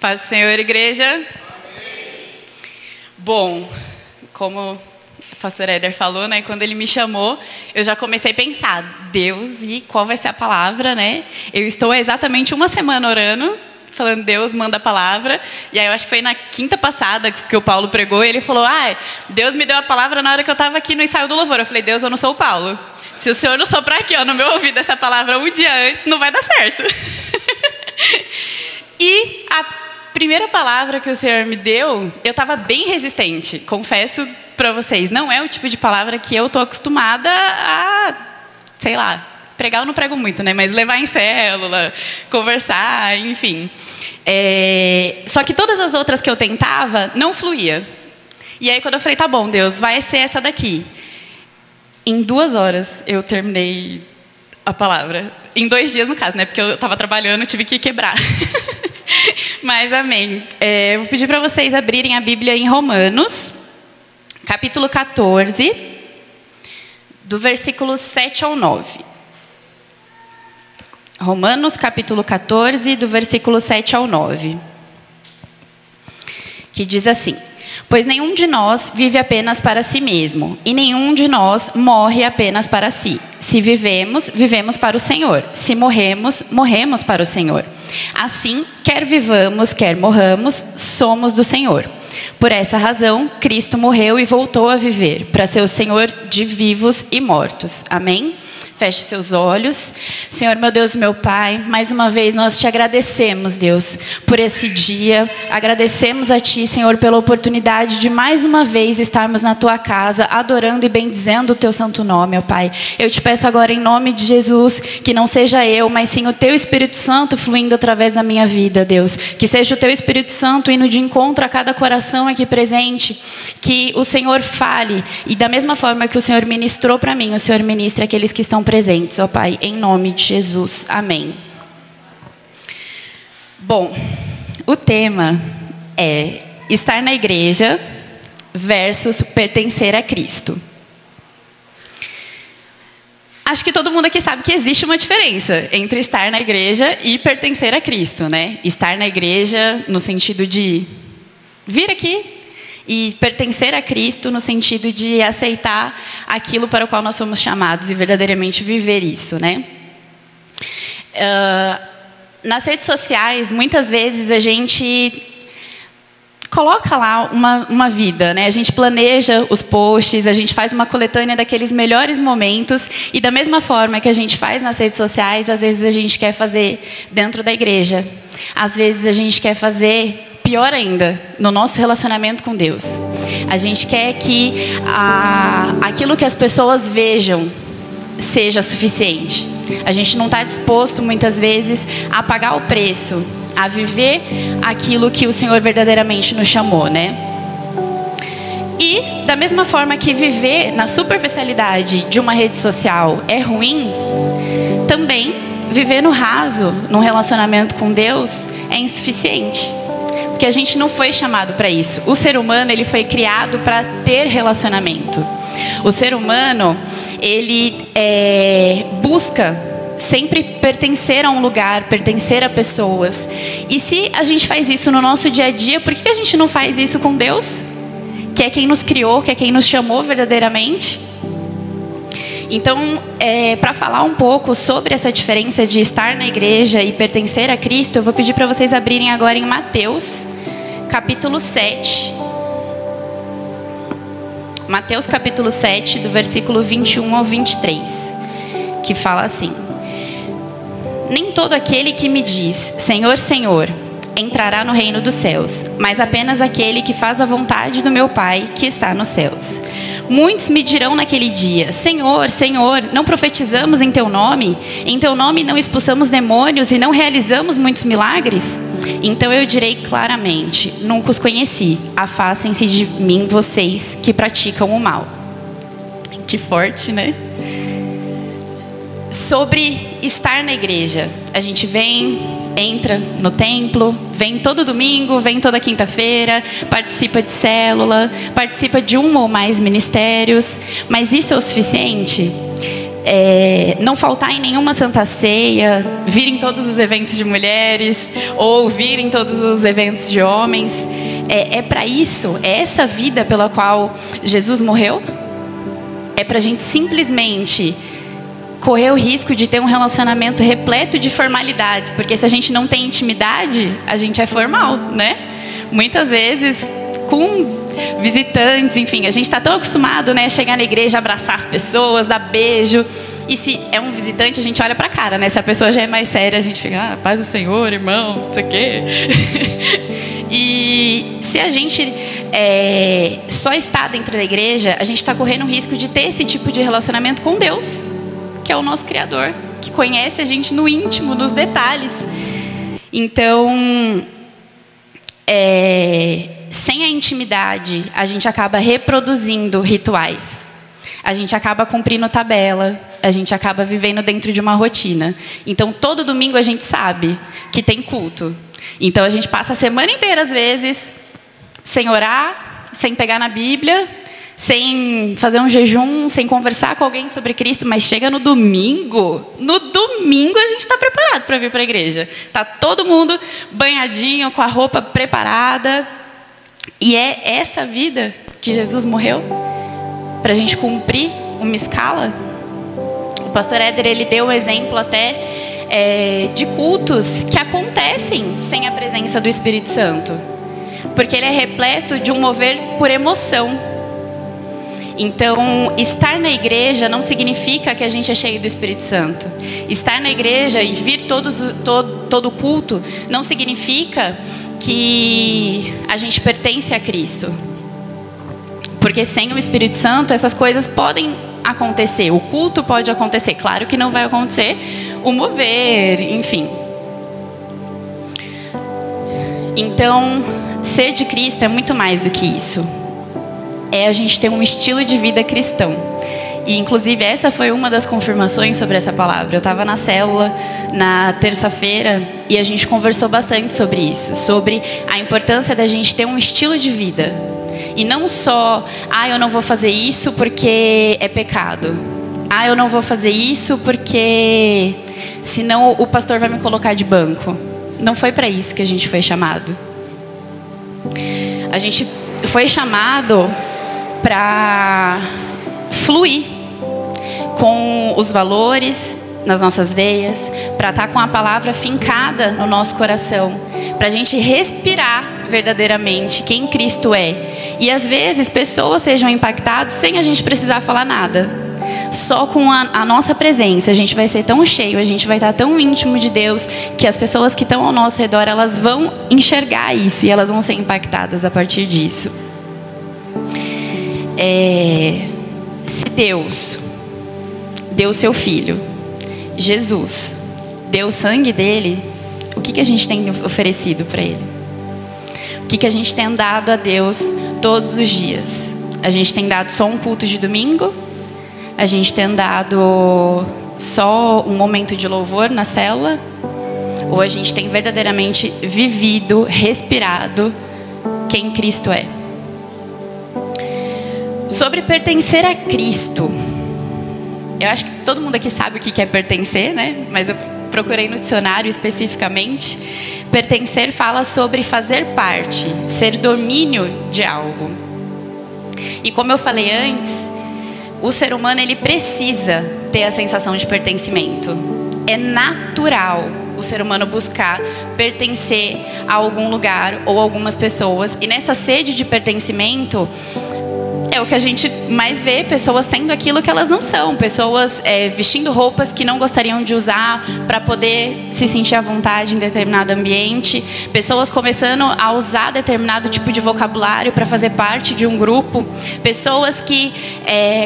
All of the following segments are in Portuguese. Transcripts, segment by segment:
Paz do Senhor, igreja. Amém. Bom, como o pastor Éder falou, né, quando ele me chamou, eu já comecei a pensar, Deus, e qual vai ser a palavra, né? Eu estou exatamente uma semana orando, falando, Deus, manda a palavra. E aí eu acho que foi na quinta passada que o Paulo pregou, e ele falou, Deus me deu a palavra na hora que eu estava aqui no ensaio do louvor. Eu falei, Deus, eu não sou o Paulo. Se o Senhor não soprar aqui, ó, no meu ouvido essa palavra um dia antes, não vai dar certo. E a primeira palavra que o Senhor me deu, eu estava bem resistente. Confesso para vocês, não é o tipo de palavra que eu estou acostumada a, sei lá, pregar eu não prego muito, né? Mas levar em célula, conversar, enfim. Só que todas as outras que eu tentava, não fluía. E aí quando eu falei, tá bom, Deus, vai ser essa daqui. Em 2 horas eu terminei a palavra. Em 2 dias, no caso, né? Porque eu estava trabalhando, tive que quebrar. Mas amém. Vou pedir para vocês abrirem a Bíblia em Romanos, capítulo 14, do versículo 7 ao 9. Romanos, capítulo 14, do versículo 7 ao 9. Que diz assim: pois nenhum de nós vive apenas para si mesmo, e nenhum de nós morre apenas para si. Se vivemos, vivemos para o Senhor. Se morremos, morremos para o Senhor. Assim, quer vivamos, quer morramos, somos do Senhor. Por essa razão, Cristo morreu e voltou a viver, para ser o Senhor de vivos e mortos. Amém? Feche seus olhos. Senhor, meu Deus, meu Pai, mais uma vez nós te agradecemos, Deus, por esse dia. Agradecemos a Ti, Senhor, pela oportunidade de mais uma vez estarmos na Tua casa, adorando e bendizendo o Teu santo nome, ó Pai. Eu te peço agora, em nome de Jesus, que não seja eu, mas sim o Teu Espírito Santo fluindo através da minha vida, Deus. Que seja o Teu Espírito Santo indo de encontro a cada coração aqui presente. Que o Senhor fale, e da mesma forma que o Senhor ministrou para mim, o Senhor ministre aqueles que estão presentes, ó Pai, em nome de Jesus. Amém. Bom, o tema é estar na igreja versus pertencer a Cristo. Acho que todo mundo aqui sabe que existe uma diferença entre estar na igreja e pertencer a Cristo, né? Estar na igreja no sentido de vir aqui, e pertencer a Cristo no sentido de aceitar aquilo para o qual nós somos chamados e verdadeiramente viver isso, né? Nas redes sociais, muitas vezes a gente coloca lá uma vida, né? A gente planeja os posts, a gente faz uma coletânea daqueles melhores momentos, e da mesma forma que a gente faz nas redes sociais, às vezes a gente quer fazer dentro da igreja. Às vezes a gente quer fazer, pior ainda, no nosso relacionamento com Deus. A gente quer que aquilo que as pessoas vejam seja suficiente. A gente não está disposto, muitas vezes, a pagar o preço, a viver aquilo que o Senhor verdadeiramente nos chamou, né? E, da mesma forma que viver na superficialidade de uma rede social é ruim, também viver no raso, num relacionamento com Deus, é insuficiente. Porque a gente não foi chamado para isso. O ser humano, ele foi criado para ter relacionamento. O ser humano, ele busca sempre pertencer a um lugar, pertencer a pessoas. E se a gente faz isso no nosso dia a dia, por que a gente não faz isso com Deus? Que é quem nos criou, que é quem nos chamou verdadeiramente? Então, para falar um pouco sobre essa diferença de estar na igreja e pertencer a Cristo, eu vou pedir para vocês abrirem agora em Mateus, capítulo 7. Mateus, capítulo 7, do versículo 21 ao 23, que fala assim: nem todo aquele que me diz, Senhor, Senhor, entrará no reino dos céus, mas apenas aquele que faz a vontade do meu Pai que está nos céus. Muitos me dirão naquele dia, Senhor, Senhor, não profetizamos em Teu nome? Em Teu nome não expulsamos demônios e não realizamos muitos milagres? Então eu direi claramente, nunca os conheci, afastem-se de mim vocês que praticam o mal. Que forte, né? Sobre estar na igreja, a gente vem, entra no templo, vem todo domingo, vem toda quinta-feira, participa de célula, participa de um ou mais ministérios, mas isso é o suficiente? não faltar em nenhuma santa ceia, vir em todos os eventos de mulheres, ou vir em todos os eventos de homens. É para isso? É essa vida pela qual Jesus morreu? É para a gente simplesmente correr o risco de ter um relacionamento repleto de formalidades? Porque se a gente não tem intimidade, a gente é formal, né? Muitas vezes com visitantes, enfim, a gente está tão acostumado, né, a chegar na igreja, abraçar as pessoas, dar beijo. E se é um visitante, a gente olha para a cara, né? Se a pessoa já é mais séria, a gente fica, paz do Senhor, irmão, não sei o quê. E se a gente só está dentro da igreja, a gente está correndo o risco de ter esse tipo de relacionamento com Deus, que é o nosso Criador, que conhece a gente no íntimo, nos detalhes. Então, sem a intimidade, a gente acaba reproduzindo rituais. A gente acaba cumprindo tabela, a gente acaba vivendo dentro de uma rotina. Então, todo domingo a gente sabe que tem culto. Então, a gente passa a semana inteira, às vezes, sem orar, sem pegar na Bíblia, sem fazer um jejum, sem conversar com alguém sobre Cristo. Mas chega no domingo a gente está preparado para vir para a igreja. Está todo mundo banhadinho, com a roupa preparada. E é essa vida que Jesus morreu para a gente cumprir uma escala. O pastor Éder, ele deu um exemplo até de cultos que acontecem sem a presença do Espírito Santo, porque ele é repleto de um mover por emoção. Então, estar na igreja não significa que a gente é cheio do Espírito Santo. Estar na igreja e vir todo culto não significa que a gente pertence a Cristo. Porque sem o Espírito Santo, essas coisas podem acontecer. O culto pode acontecer. Claro que não vai acontecer o mover, enfim. Então, ser de Cristo é muito mais do que isso. É a gente ter um estilo de vida cristão. E, inclusive, essa foi uma das confirmações sobre essa palavra. Eu estava na célula na terça-feira e a gente conversou bastante sobre isso. Sobre a importância da gente ter um estilo de vida. E não só, eu não vou fazer isso porque é pecado. Eu não vou fazer isso porque senão o pastor vai me colocar de banco. Não foi para isso que a gente foi chamado. A gente foi chamado para fluir com os valores nas nossas veias, para estar com a palavra fincada no nosso coração, para a gente respirar verdadeiramente quem Cristo é. E às vezes pessoas sejam impactadas sem a gente precisar falar nada. Só com a nossa presença a gente vai ser tão cheio, a gente vai estar tão íntimo de Deus, que as pessoas que estão ao nosso redor, elas vão enxergar isso e elas vão ser impactadas a partir disso. Se Deus deu o seu Filho, Jesus, deu o sangue dele, o que a gente tem oferecido para ele? O que a gente tem dado a Deus todos os dias? A gente tem dado só um culto de domingo? A gente tem dado só um momento de louvor na célula? Ou a gente tem verdadeiramente vivido, respirado quem Cristo é? Sobre pertencer a Cristo, eu acho que todo mundo aqui sabe o que é pertencer, né? Mas eu procurei no dicionário especificamente. Pertencer fala sobre fazer parte, ser domínio de algo. E como eu falei antes, o ser humano, ele precisa ter a sensação de pertencimento. É natural o ser humano buscar pertencer a algum lugar ou algumas pessoas. E nessa sede de pertencimento, é o que a gente mais vê, pessoas sendo aquilo que elas não são. Pessoas vestindo roupas que não gostariam de usar para poder se sentir à vontade em determinado ambiente. Pessoas começando a usar determinado tipo de vocabulário para fazer parte de um grupo. Pessoas que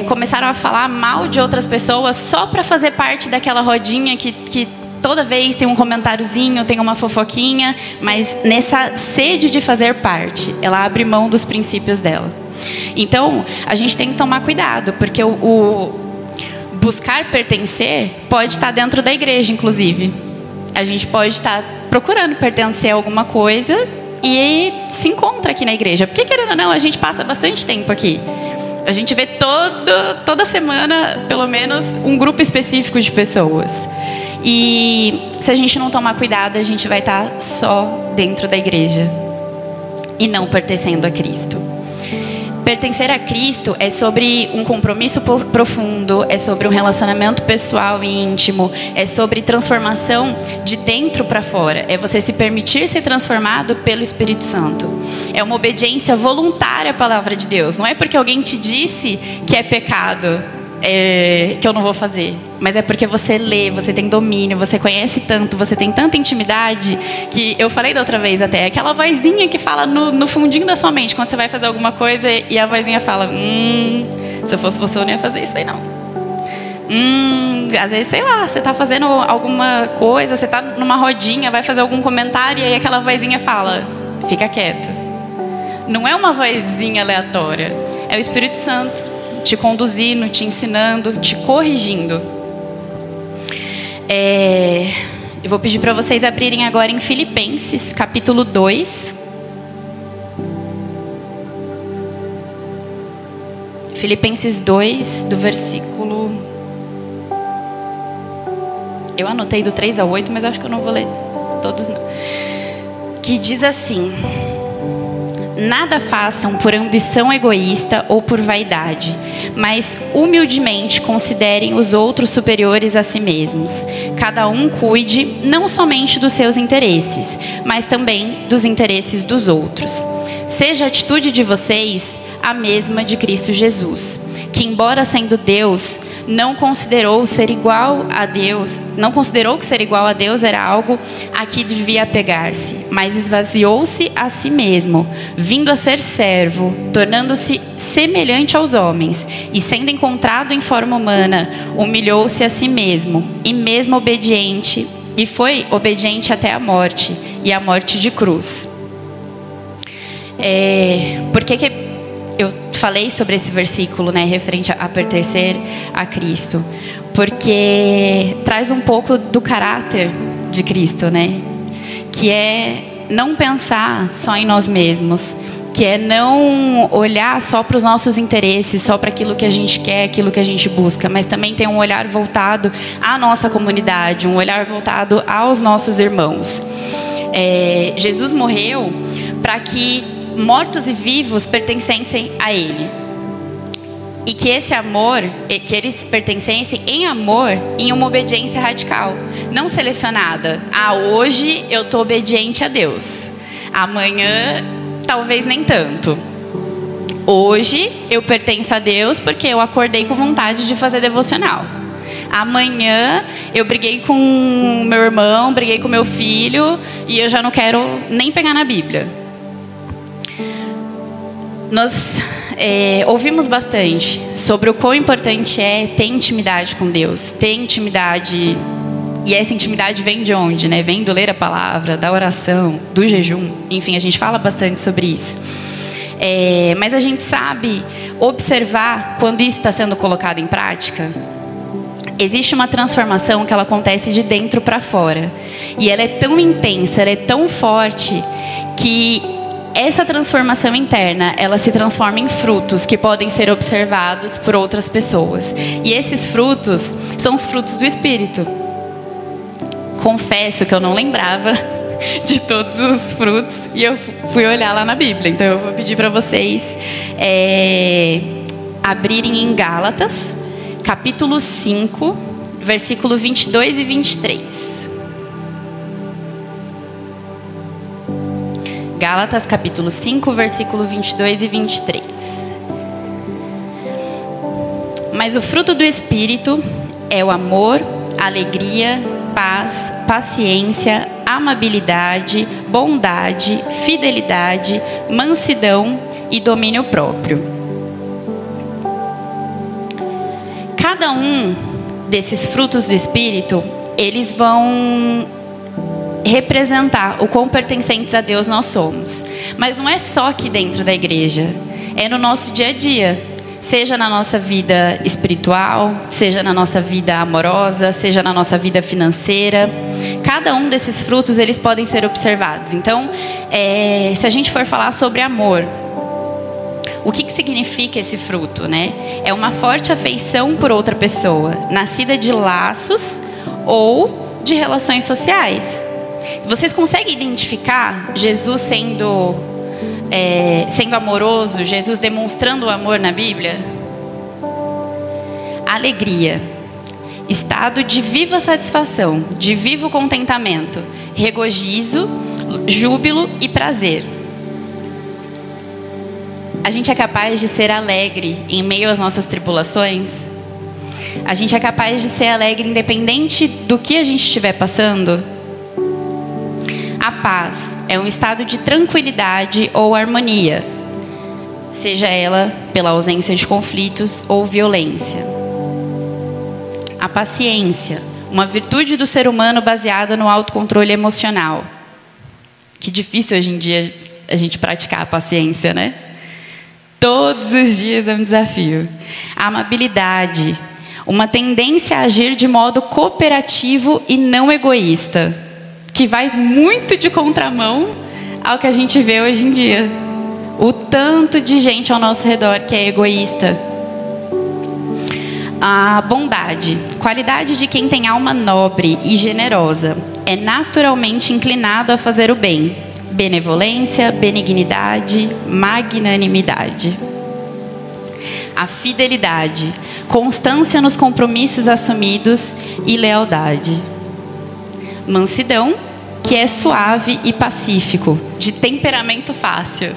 começaram a falar mal de outras pessoas só para fazer parte daquela rodinha que toda vez tem um comentáriozinho, tem uma fofoquinha. Mas nessa sede de fazer parte, ela abre mão dos princípios dela. Então, a gente tem que tomar cuidado, porque o buscar pertencer pode estar dentro da igreja, inclusive. A gente pode estar procurando pertencer a alguma coisa e se encontra aqui na igreja. Porque, querendo ou não, a gente passa bastante tempo aqui. A gente vê toda semana, pelo menos, um grupo específico de pessoas. E se a gente não tomar cuidado, a gente vai estar só dentro da igreja e não pertencendo a Cristo. Pertencer a Cristo é sobre um compromisso profundo, é sobre um relacionamento pessoal e íntimo, é sobre transformação de dentro para fora. É você se permitir ser transformado pelo Espírito Santo. É uma obediência voluntária à palavra de Deus. Não é porque alguém te disse que é pecado que eu não vou fazer, mas é porque você lê, você tem domínio, você conhece tanto, você tem tanta intimidade, que eu falei da outra vez até, aquela vozinha que fala no fundinho da sua mente, quando você vai fazer alguma coisa e a vozinha fala, se eu fosse você eu não ia fazer isso aí não. Às vezes, sei lá, você está fazendo alguma coisa, você está numa rodinha, vai fazer algum comentário e aí aquela vozinha fala, fica quieta. Não é uma vozinha aleatória, é o Espírito Santo te conduzindo, te ensinando, te corrigindo. Eu vou pedir para vocês abrirem agora em Filipenses, capítulo 2. Filipenses 2, do versículo... Eu anotei do 3 ao 8, mas acho que eu não vou ler todos não. Que diz assim: nada façam por ambição egoísta ou por vaidade, mas humildemente considerem os outros superiores a si mesmos. Cada um cuide não somente dos seus interesses, mas também dos interesses dos outros. Seja a atitude de vocês a mesma de Cristo Jesus, que embora sendo Deus, não considerou que ser igual a Deus era algo a que devia apegar-se, mas esvaziou-se a si mesmo, vindo a ser servo, tornando-se semelhante aos homens, e sendo encontrado em forma humana, humilhou-se a si mesmo, e mesmo obediente, e foi obediente até a morte, e a morte de cruz. Por que eu falei sobre esse versículo, né, referente a pertencer a Cristo? Porque traz um pouco do caráter de Cristo, né? Que é não pensar só em nós mesmos, que é não olhar só para os nossos interesses, só para aquilo que a gente quer, aquilo que a gente busca, mas também ter um olhar voltado à nossa comunidade, um olhar voltado aos nossos irmãos. Jesus morreu para que mortos e vivos pertencessem a Ele. E que esse amor, que eles pertencessem em amor, em uma obediência radical, não selecionada. Hoje eu estou obediente a Deus, amanhã talvez nem tanto. Hoje eu pertenço a Deus porque eu acordei com vontade de fazer devocional. Amanhã eu briguei com meu irmão, briguei com meu filho e eu já não quero nem pegar na Bíblia. Nós ouvimos bastante sobre o quão importante é ter intimidade com Deus, ter intimidade, e essa intimidade vem de onde, né? Vem do ler a palavra, da oração, do jejum, enfim, a gente fala bastante sobre isso. Mas a gente sabe observar quando isso está sendo colocado em prática. Existe uma transformação que ela acontece de dentro para fora, e ela é tão intensa, ela é tão forte, que essa transformação interna, ela se transforma em frutos que podem ser observados por outras pessoas. E esses frutos são os frutos do Espírito. Confesso que eu não lembrava de todos os frutos e eu fui olhar lá na Bíblia. Então eu vou pedir para vocês abrirem em Gálatas, capítulo 5, versículo 22 e 23. Gálatas, capítulo 5, versículo 22 e 23. Mas o fruto do Espírito é o amor, alegria, paz, paciência, amabilidade, bondade, fidelidade, mansidão e domínio próprio. Cada um desses frutos do Espírito, eles vão representar o quão pertencentes a Deus nós somos. Mas não é só aqui dentro da igreja, é no nosso dia a dia, seja na nossa vida espiritual, seja na nossa vida amorosa, seja na nossa vida financeira. Cada um desses frutos, eles podem ser observados. Então, se a gente for falar sobre amor, O que significa esse fruto, né? É uma forte afeição por outra pessoa, nascida de laços ou de relações sociais. Vocês conseguem identificar Jesus sendo amoroso, Jesus demonstrando o amor na Bíblia? Alegria, estado de viva satisfação, de vivo contentamento, regozijo, júbilo e prazer. A gente é capaz de ser alegre em meio às nossas tribulações? A gente é capaz de ser alegre independente do que a gente estiver passando? A paz é um estado de tranquilidade ou harmonia, seja ela pela ausência de conflitos ou violência. A paciência, uma virtude do ser humano baseada no autocontrole emocional. Que difícil hoje em dia a gente praticar a paciência, né? Todos os dias é um desafio. A amabilidade, uma tendência a agir de modo cooperativo e não egoísta, que vai muito de contramão ao que a gente vê hoje em dia. O tanto de gente ao nosso redor que é egoísta. A bondade, qualidade de quem tem alma nobre e generosa, é naturalmente inclinado a fazer o bem. Benevolência, benignidade, magnanimidade. A fidelidade, constância nos compromissos assumidos e lealdade. Mansidão, que é suave e pacífico, de temperamento fácil.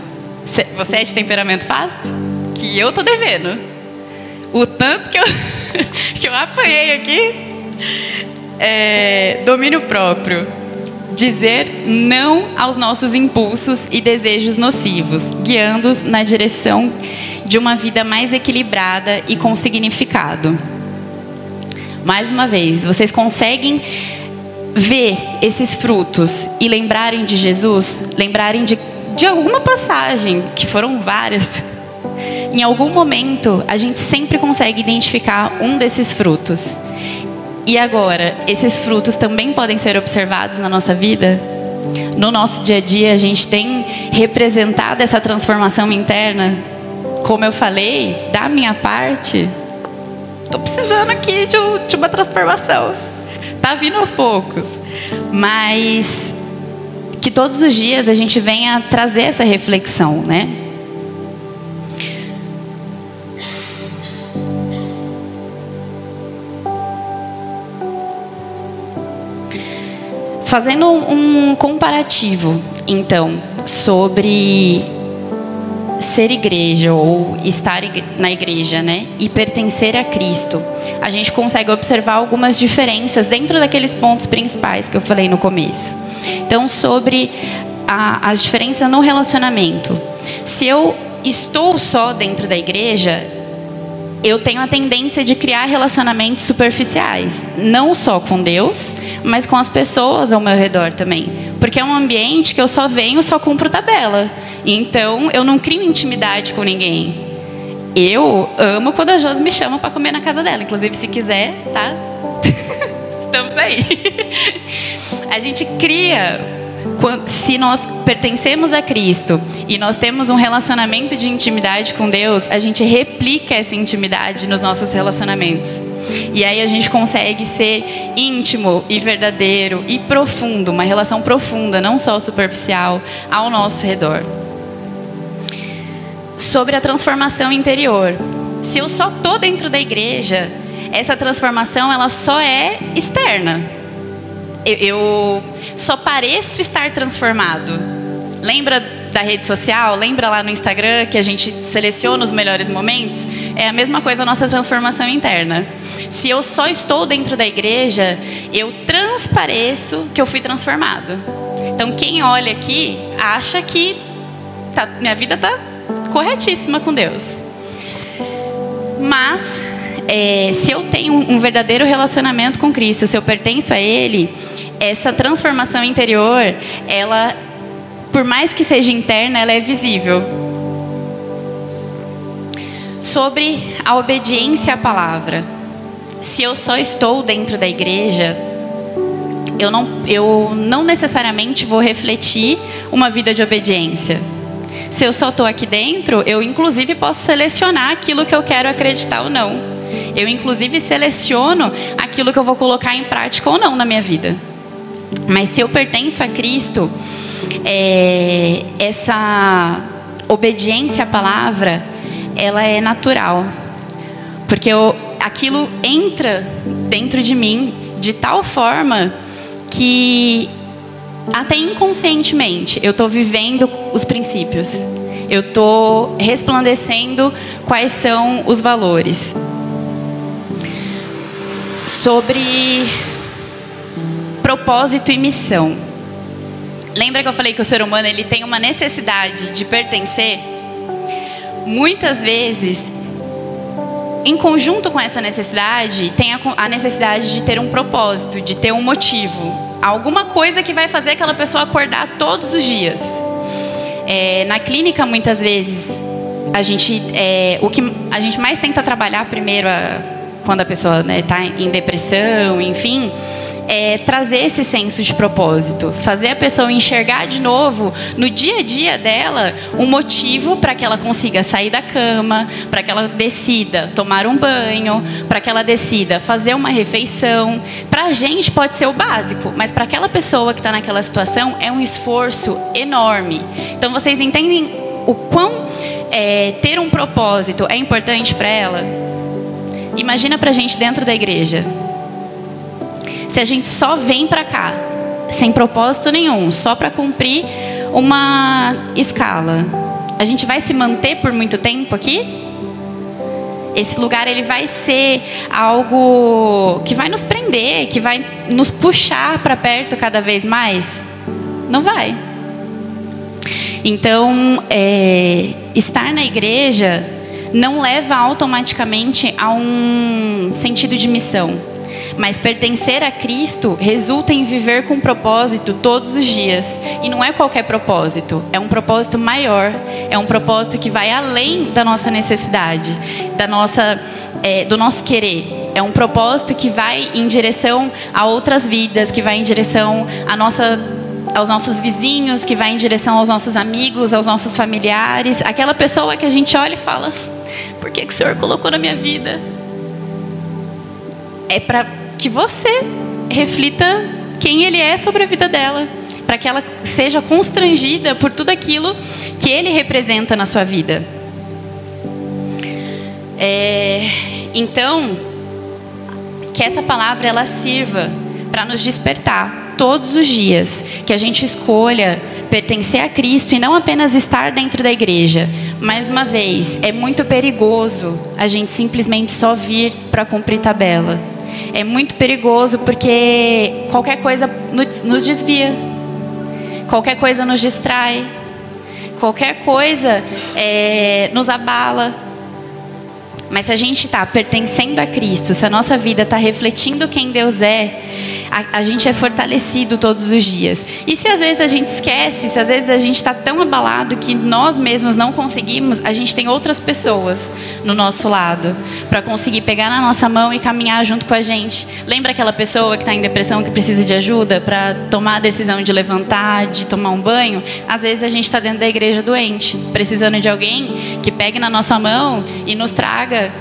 Você é de temperamento fácil? Que eu tô devendo. O tanto que eu apanhei aqui. Domínio próprio. Dizer não aos nossos impulsos e desejos nocivos, guiando-os na direção de uma vida mais equilibrada e com significado. Mais uma vez, vocês conseguem ver esses frutos e lembrarem de Jesus? Lembrarem de alguma passagem, que foram várias. Em algum momento, a gente sempre consegue identificar um desses frutos. E agora, esses frutos também podem ser observados na nossa vida? No nosso dia a dia, a gente tem representado essa transformação interna? Como eu falei, da minha parte, estou precisando aqui de uma transformação. Está vindo aos poucos. Mas que todos os dias a gente venha trazer essa reflexão, né? Fazendo um comparativo, então, sobre ser igreja ou estar na igreja, né, e pertencer a Cristo, a gente consegue observar algumas diferenças dentro daqueles pontos principais que eu falei no começo. Então, sobre as diferenças no relacionamento. Se eu estou só dentro da igreja, eu tenho a tendência de criar relacionamentos superficiais, não só com Deus, mas com as pessoas ao meu redor também, porque é um ambiente que eu só venho, só cumpro tabela, então eu não crio intimidade com ninguém. Eu amo quando a Josi me chama para comer na casa dela, inclusive se quiser, tá? Estamos aí. A gente cria. Se nós pertencemos a Cristo e nós temos um relacionamento de intimidade com Deus, a gente replica essa intimidade nos nossos relacionamentos. E aí a gente consegue ser íntimo e verdadeiro e profundo, uma relação profunda, não só superficial, ao nosso redor. Sobre a transformação interior. Se eu só estou dentro da igreja, essa transformação ela só é externa. Eu só pareço estar transformado. Lembra da rede social? Lembra lá no Instagram que a gente seleciona os melhores momentos? É a mesma coisa a nossa transformação interna. Se eu só estou dentro da igreja, eu transpareço que eu fui transformado. Então quem olha aqui acha que minha vida está corretíssima com Deus. Mas se eu tenho um verdadeiro relacionamento com Cristo, se eu pertenço a Ele, essa transformação interior, ela, por mais que seja interna, ela é visível. Sobre a obediência à palavra. Se eu só estou dentro da igreja, eu não necessariamente vou refletir uma vida de obediência. Se eu só estou aqui dentro, eu inclusive posso selecionar aquilo que eu quero acreditar ou não. Eu inclusive seleciono aquilo que eu vou colocar em prática ou não na minha vida. Mas se eu pertenço a Cristo, essa obediência à palavra, ela é natural. Porque aquilo entra dentro de mim de tal forma que até inconscientemente eu estou vivendo os princípios. Eu estou resplandecendo quais são os valores. Sobre propósito e missão. Lembra que eu falei que o ser humano ele tem uma necessidade de pertencer? Muitas vezes, em conjunto com essa necessidade, tem a necessidade de ter um propósito, de ter um motivo. Alguma coisa que vai fazer aquela pessoa acordar todos os dias. Na clínica, muitas vezes, o que a gente mais tenta trabalhar primeiro, quando a pessoa está em depressão, enfim, trazer esse senso de propósito, fazer a pessoa enxergar de novo no dia a dia dela um motivo para que ela consiga sair da cama, para que ela decida tomar um banho, para que ela decida fazer uma refeição. Para a gente pode ser o básico, mas para aquela pessoa que está naquela situação é um esforço enorme. Então vocês entendem o quão ter um propósito é importante para ela? Imagina para a gente dentro da igreja. Se a gente só vem para cá, sem propósito nenhum, só para cumprir uma escala, a gente vai se manter por muito tempo aqui? Esse lugar ele vai ser algo que vai nos prender, que vai nos puxar para perto cada vez mais? Não vai. Então, estar na igreja não leva automaticamente a um sentido de missão. Mas pertencer a Cristo resulta em viver com propósito todos os dias. E não é qualquer propósito, é um propósito maior. É um propósito que vai além da nossa necessidade, do nosso querer. É um propósito que vai em direção a outras vidas, que vai em direção aos nossos vizinhos, que vai em direção aos nossos amigos, aos nossos familiares. Aquela pessoa que a gente olha e fala: por que o Senhor colocou na minha vida? É para que você reflita quem Ele é sobre a vida dela, para que ela seja constrangida por tudo aquilo que Ele representa na sua vida. Então, que essa palavra ela sirva para nos despertar todos os dias, que a gente escolha pertencer a Cristo e não apenas estar dentro da igreja. Mais uma vez, é muito perigoso a gente simplesmente só vir para cumprir tabela. É muito perigoso porque qualquer coisa nos desvia, qualquer coisa nos distrai, qualquer coisa nos abala. Mas se a gente está pertencendo a Cristo, se a nossa vida está refletindo quem Deus é, a gente é fortalecido todos os dias. E se às vezes a gente esquece, se às vezes a gente está tão abalado que nós mesmos não conseguimos, a gente tem outras pessoas no nosso lado para conseguir pegar na nossa mão e caminhar junto com a gente. Lembra aquela pessoa que está em depressão, que precisa de ajuda para tomar a decisão de levantar, de tomar um banho? Às vezes a gente está dentro da igreja doente, precisando de alguém que pegue na nossa mão e nos traga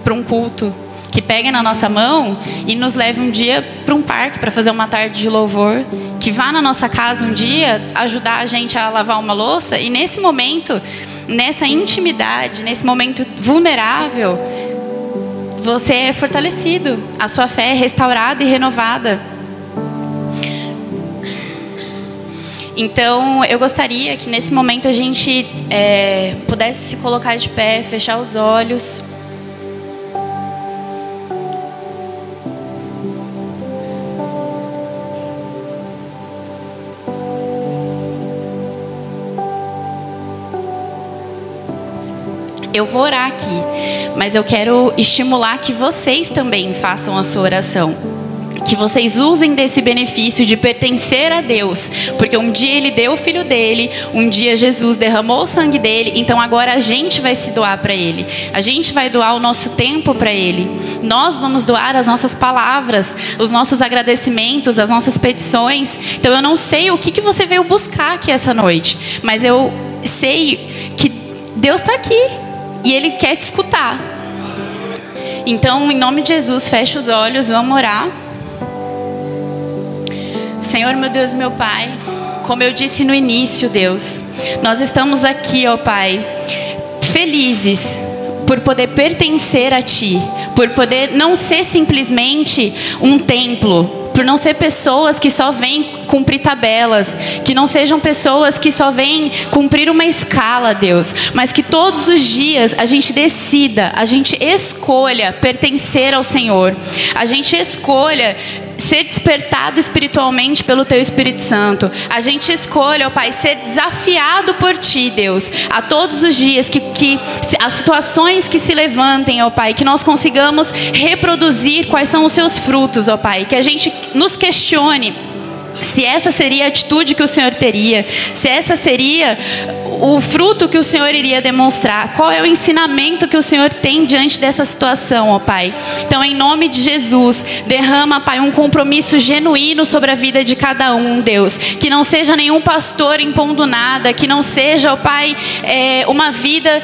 para um culto, que pegue na nossa mão e nos leve um dia para um parque para fazer uma tarde de louvor, que vá na nossa casa um dia ajudar a gente a lavar uma louça. E nesse momento, nessa intimidade, nesse momento vulnerável, você é fortalecido, a sua fé é restaurada e renovada. Então, eu gostaria que nesse momento a gente pudesse se colocar de pé, fechar os olhos. Eu vou orar aqui, mas eu quero estimular que vocês também façam a sua oração. Que vocês usem desse benefício de pertencer a Deus. Porque um dia Ele deu o Filho dEle, um dia Jesus derramou o sangue dEle, então agora a gente vai se doar para Ele. A gente vai doar o nosso tempo para Ele. Nós vamos doar as nossas palavras, os nossos agradecimentos, as nossas petições. Então eu não sei o que você veio buscar aqui essa noite, mas eu sei que Deus está aqui e Ele quer te escutar. Então, em nome de Jesus, fecha os olhos, vamos orar. Senhor, meu Deus, meu Pai, como eu disse no início, Deus, nós estamos aqui, ó Pai, felizes por poder pertencer a Ti, por poder não ser simplesmente um templo, por não ser pessoas que só vêm cumprir tabelas, que não sejam pessoas que só vêm cumprir uma escala, Deus, mas que todos os dias a gente decida, a gente escolha pertencer ao Senhor, a gente escolha ser despertado espiritualmente pelo Teu Espírito Santo. A gente escolhe, ó Pai, ser desafiado por Ti, Deus, a todos os dias, que as situações que se levantem, ó Pai, que nós consigamos reproduzir quais são os Seus frutos, ó Pai, que a gente nos questione se essa seria a atitude que o Senhor teria, se essa seria o fruto que o Senhor iria demonstrar, qual é o ensinamento que o Senhor tem diante dessa situação, ó Pai. Então, em nome de Jesus, derrama, Pai, um compromisso genuíno sobre a vida de cada um, Deus, que não seja nenhum pastor impondo nada, que não seja, ó Pai, uma vida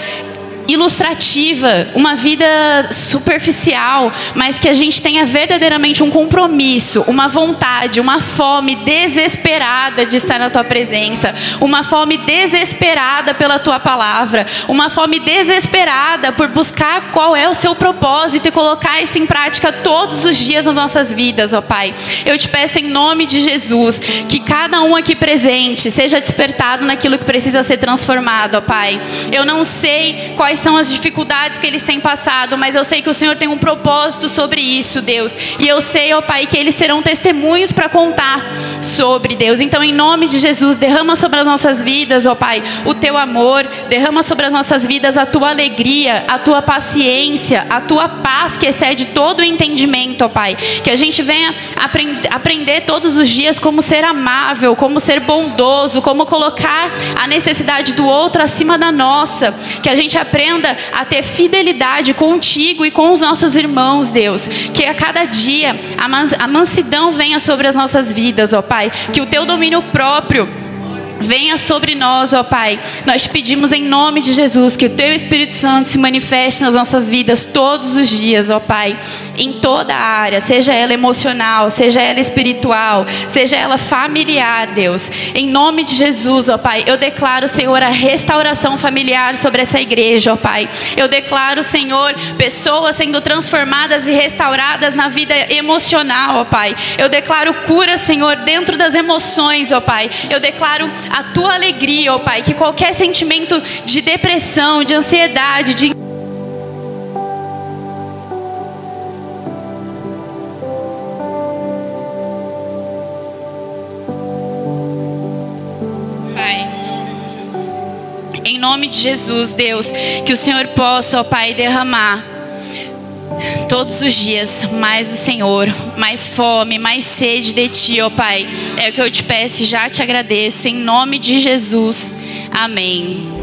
ilustrativa, uma vida superficial, mas que a gente tenha verdadeiramente um compromisso, uma vontade, uma fome desesperada de estar na Tua presença, uma fome desesperada pela Tua palavra, uma fome desesperada por buscar qual é o Seu propósito e colocar isso em prática todos os dias nas nossas vidas, ó Pai. Eu te peço em nome de Jesus, que cada um aqui presente seja despertado naquilo que precisa ser transformado, ó Pai. Eu não sei quais são as dificuldades que eles têm passado, mas eu sei que o Senhor tem um propósito sobre isso, Deus, e eu sei, ó Pai, que eles terão testemunhos para contar sobre, Deus. Então, em nome de Jesus, derrama sobre as nossas vidas, ó Pai, o Teu amor, derrama sobre as nossas vidas a Tua alegria, a Tua paciência, a Tua paz que excede todo o entendimento, ó Pai, que a gente venha aprender todos os dias como ser amável, como ser bondoso, como colocar a necessidade do outro acima da nossa, que a gente aprenda a ter fidelidade contigo e com os nossos irmãos, Deus, que a cada dia a mansidão venha sobre as nossas vidas, ó Pai, que o Teu domínio próprio venha sobre nós, ó Pai. Nós te pedimos em nome de Jesus que o Teu Espírito Santo se manifeste nas nossas vidas todos os dias, ó Pai, em toda a área, seja ela emocional, seja ela espiritual, seja ela familiar, Deus. Em nome de Jesus, ó Pai, eu declaro, Senhor, a restauração familiar sobre essa igreja, ó Pai. Eu declaro, Senhor, pessoas sendo transformadas e restauradas na vida emocional, ó Pai. Eu declaro cura, Senhor, dentro das emoções, ó Pai. Eu declaro a Tua alegria, ó Pai, que qualquer sentimento de depressão, de ansiedade, de Pai, em nome de Jesus, Deus, que o Senhor possa, ó Pai, derramar todos os dias mais do Senhor, mais fome, mais sede de Ti, ó Pai. É o que eu te peço e já te agradeço, em nome de Jesus. Amém.